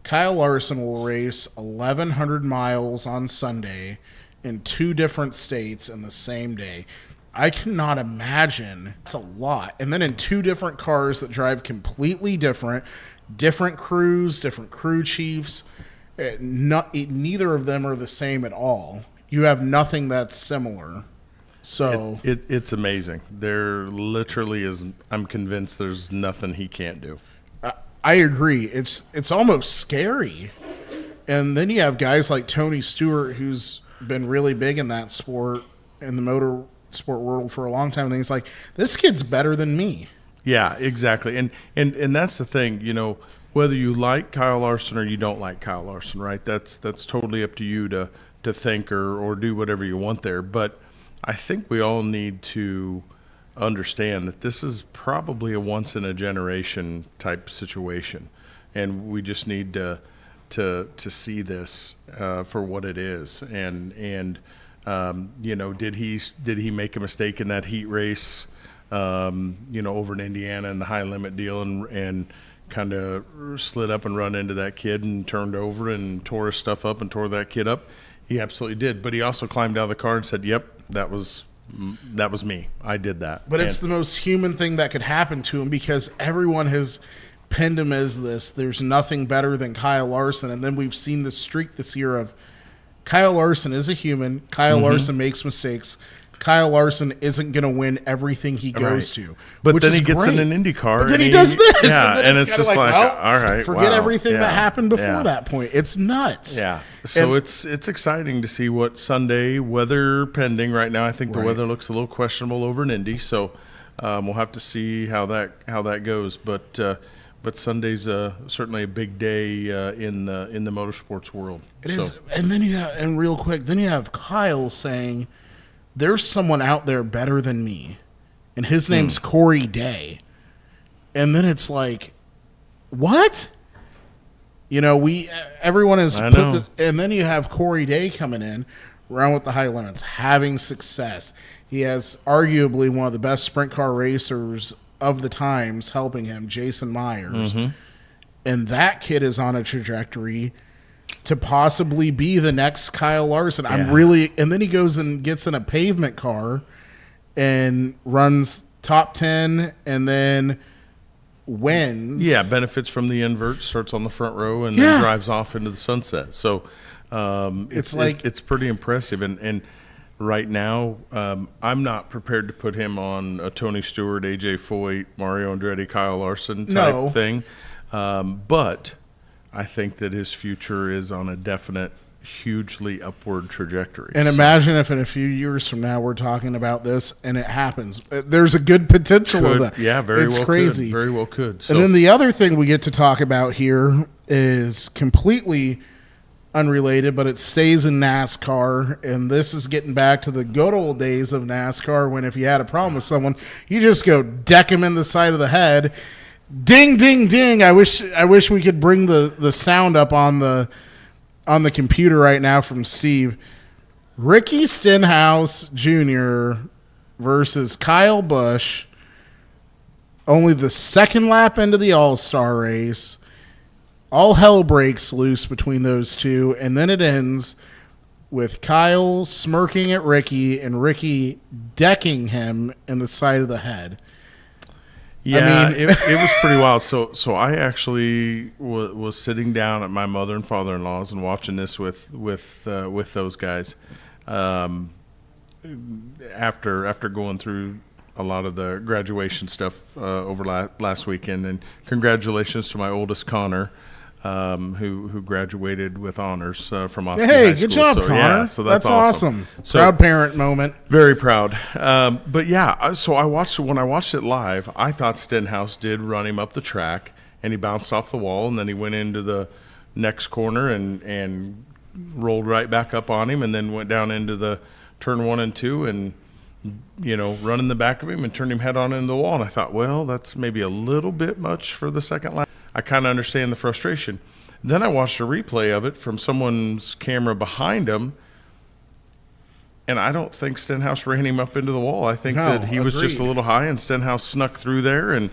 Kyle Larson will race 1,100 miles on Sunday in 2 different states in the same day. I cannot imagine. It's a lot. And then in 2 different cars that drive completely different crews, different crew chiefs. Neither of them are the same at all. You have nothing that's similar. So it's amazing. There literally is. I'm convinced there's nothing he can't do. I agree. It's almost scary. And then you have guys like Tony Stewart, who's been really big in that sport, in the motor sport world for a long time. And he's like, this kid's better than me. Yeah, exactly. And that's the thing. Whether you like Kyle Larson or you don't like Kyle Larson, right? That's totally up to you to think or do whatever you want there. But I think we all need to understand that this is probably a once-in-a-generation type situation, and we just need to see this for what it is. And did he make a mistake in that heat race? Over in Indiana in the high limit deal and kind of slid up and run into that kid and turned over and tore his stuff up and tore that kid up. He absolutely did. But he also climbed out of the car and said, "Yep, that was me. I did that." But it's the most human thing that could happen to him because everyone has pinned him as this. There's nothing better than Kyle Larson. And then we've seen the streak this year of Kyle Larson is a human. Kyle Larson makes mistakes. Kyle Larson isn't going to win everything he goes to. But which then is he gets great. in an IndyCar. But then he does this. Yeah, then and it's kinda just like, well, all right, forget wow, everything that yeah, happened before yeah. that point. It's nuts. Yeah. So And- it's exciting to see what Sunday, weather pending right now. I think the Right. weather looks a little questionable over in Indy, so we'll have to see how that goes. But Sunday's certainly a big day in the motorsports world. It is. And then and real quick, then you have Kyle saying, "There's someone out there better than me, and his name's Corey Day." And then it's like, what? You know, everyone has I put know. and then you have Corey Day coming in, around with the high limits, having success. He has arguably one of the best sprint car racers of the times helping him, Jason Myers. And that kid is on a trajectory to possibly be the next Kyle Larson. I'm Yeah. really, and then he goes and gets in a pavement car and runs top 10 and then wins. Yeah, benefits from the invert, starts on the front row, and Yeah. then drives off into the sunset. So It's like- it's pretty impressive. And right now, I'm not prepared to put him on a Tony Stewart, AJ Foyt, Mario Andretti, Kyle Larson type No. thing. But I think that his future is on a definite, hugely upward trajectory. And So- imagine if in a few years from now we're talking about this and it happens. There's a good potential of could, that. yeah, very it's well crazy. could. Very well could. So, And then the other thing we get to talk about here is completely unrelated, but it stays in NASCAR. And this is getting back to the good old days of NASCAR when if you had a problem with someone, you just go deck them in the side of the head. Ding, ding, ding. I wish we could bring the sound up on the computer right now from Steve. Ricky Stenhouse Jr. versus Kyle Busch. Only the second lap into the All-Star race. All hell breaks loose between those two, and then it ends with Kyle smirking at Ricky and Ricky decking him in the side of the head. yeah, mean- it was pretty wild. So I actually was sitting down at my mother and father-in-law's and watching this with those guys. After going through a lot of the graduation stuff over last weekend, and congratulations to my oldest Connor, who graduated with honors from Oskey High Hey, School. good job, So, Connor. yeah, so that's awesome. So, Proud parent moment. very proud. But yeah, so when I watched it live, I thought Stenhouse did run him up the track, and he bounced off the wall, and then he went into the next corner and rolled right back up on him, and then went down into the turn 1 and 2, and run in the back of him and turned him head on into the wall. And I thought, well, that's maybe a little bit much for the second lap. I kind of understand the frustration. Then I watched a replay of it from someone's camera behind him, and I don't think Stenhouse ran him up into the wall. I think No, that he was just a agreed. little high, and Stenhouse snuck through there, and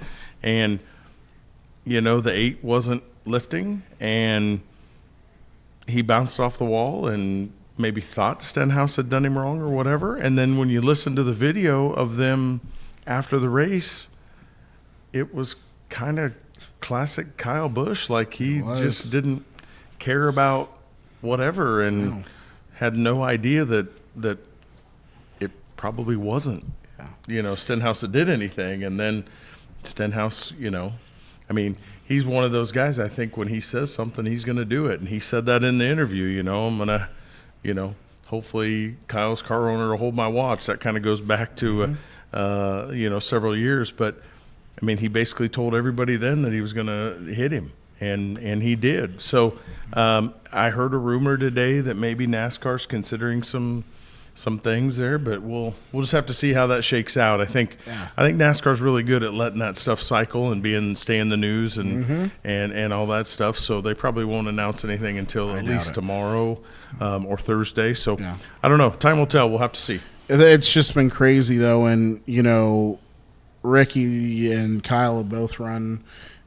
the 8 wasn't lifting, and he bounced off the wall and maybe thought Stenhouse had done him wrong or whatever. And then when you listen to the video of them after the race, it was kind of classic Kyle Busch. Like he was. just didn't care about whatever and had no idea that it probably wasn't, Stenhouse that did anything. And then Stenhouse, he's one of those guys, I think when he says something, he's going to do it. And he said that in the interview, I'm going to, hopefully Kyle's car owner will hold my watch. That kind of goes back to, several years. But, he basically told everybody then that he was going to hit him, and he did. So I heard a rumor today that maybe NASCAR's considering some things there, but we'll just have to see how that shakes out. I think NASCAR's really good at letting that stuff cycle and stay in the news and all that stuff. So they probably won't announce anything until at least tomorrow or Thursday. So I don't know. Time will tell. We'll have to see. It's just been crazy though, and Ricky and Kyle have both run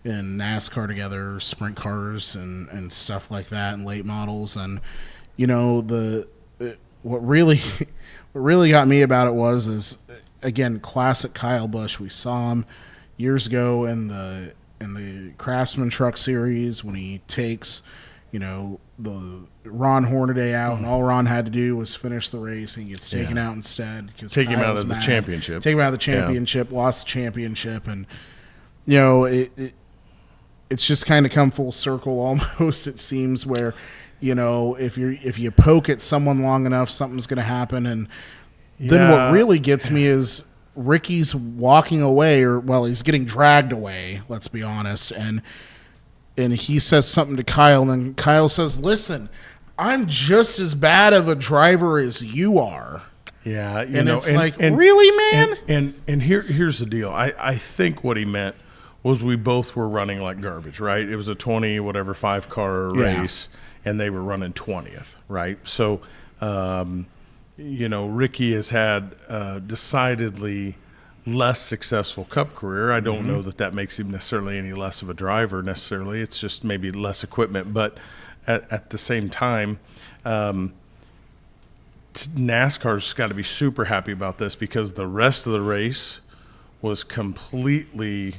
in NASCAR together, sprint cars and stuff like that, and late models. And what really got me about it is again, classic Kyle Busch. We saw him years ago in the Craftsman Truck Series when he takes the Ron Hornaday out, and all Ron had to do was finish the race, and he gets taken out instead. Take him out of the championship. Take him out of the championship, lost the championship, and it's just kind of come full circle almost. It seems where if you poke at someone long enough, something's going to happen, and then what really gets me is Ricky's walking away, he's getting dragged away. Let's be honest, and he says something to Kyle, and then Kyle says, "Listen, I'm just as bad of a driver as you are." Yeah, it's really, man? And here's the deal. I think what he meant was we both were running like garbage, right? It was a 5-car race, and they were running 20th, right? So, Ricky has had decidedly less successful Cup career. I don't know that makes him necessarily any less of a driver necessarily. It's just maybe less equipment. But at the same time, NASCAR's got to be super happy about this because the rest of the race was completely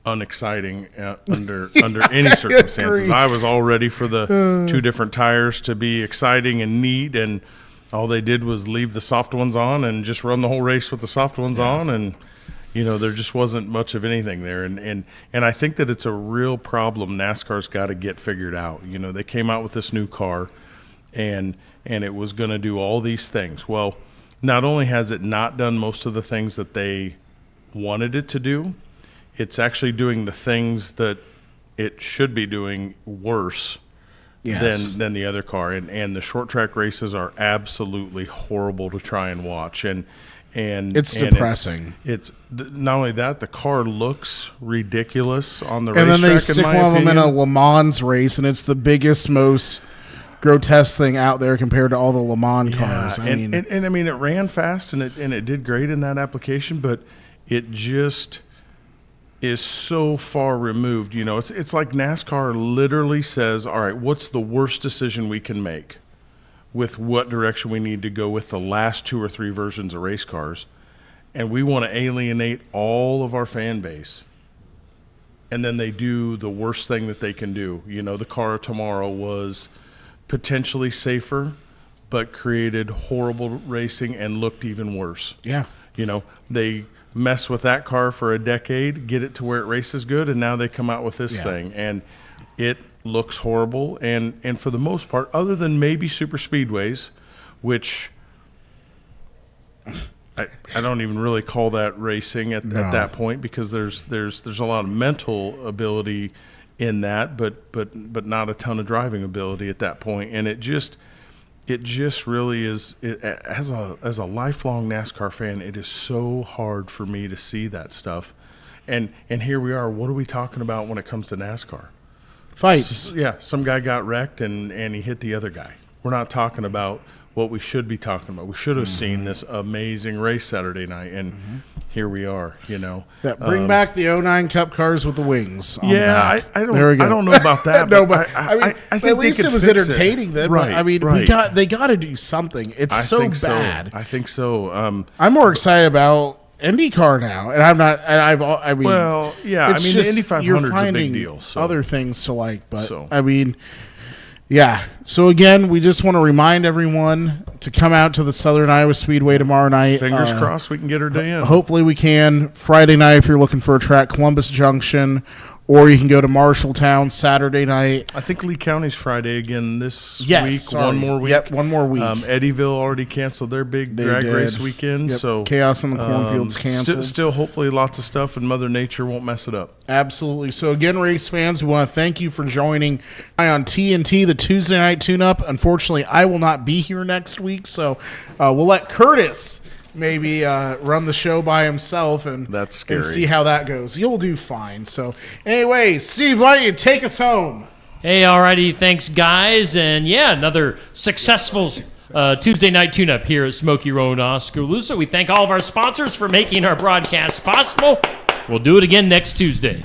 unexciting under any circumstances. I was all ready for the 2 different tires to be exciting and neat, and all they did was leave the soft ones on and just run the whole race with the soft ones on, and there just wasn't much of anything there. And I think that it's a real problem NASCAR's got to get figured out. They came out with this new car, and it was going to do all these things. Well, not only has it not done most of the things that they wanted it to do, it's actually doing the things that it should be doing worse than the other car. And the short track races are absolutely horrible to try and watch. And it's depressing. It's not only that, the car looks ridiculous on the racetrack. And then they stick one of them in a Le Mans race, and it's the biggest, most grotesque thing out there compared to all the Le Mans cars. I mean, it ran fast and it did great in that application, but it just is so far removed. It's like NASCAR literally says, all right, what's the worst decision we can make with what direction we need to go with the last 2 or 3 versions of race cars, and we want to alienate all of our fan base. And then they do the worst thing that they can do. The car tomorrow was potentially safer, but created horrible racing and looked even worse. Yeah. They mess with that car for a decade, get it to where it races good, and now they come out with this thing, and it looks horrible. And for the most part, other than maybe super speedways, which I don't even really call that racing at that point, because there's a lot of mental ability in that, but not a ton of driving ability at that point. And it just really is. As a lifelong NASCAR fan, it is so hard for me to see that stuff. And here we are. What are we talking about when it comes to NASCAR? Fights. Some guy got wrecked and he hit the other guy. We're not talking about what we should be talking about. We should have seen this amazing race Saturday night, and here we are. Bring back the 09 Cup cars with the wings. I don't know about that. No, but I think at least it was entertaining. Then, right? Right. They got to do something. It's so bad. I think so. I'm more excited about IndyCar now, and I'm not. And the Indy 500 is a big deal. So. Other things to like, but yeah. So again, we just want to remind everyone to come out to the Southern Iowa Speedway tomorrow night. Fingers crossed we can get her day in. Hopefully we can. Friday night, if you're looking for a track, Columbus Junction, or you can go to Marshalltown Saturday night. I think Lee County's Friday again this week. Sorry. One more week. Yep, one more week. Eddyville already canceled their big drag race weekend. Yep. So Chaos in the Cornfields canceled. Still, hopefully, lots of stuff, and Mother Nature won't mess it up. Absolutely. So again, race fans, we want to thank you for joining on TNT, the Tuesday Night Tune-Up. Unfortunately, I will not be here next week, so we'll let Curtis maybe run the show by himself and see how that goes. You'll do fine. So anyway, Steve, why don't you take us home? Hey, alrighty, thanks guys, and another successful Tuesday Night Tune-Up here at Smoky Row in Oskaloosa. We thank all of our sponsors for making our broadcast possible. We'll do it again next Tuesday.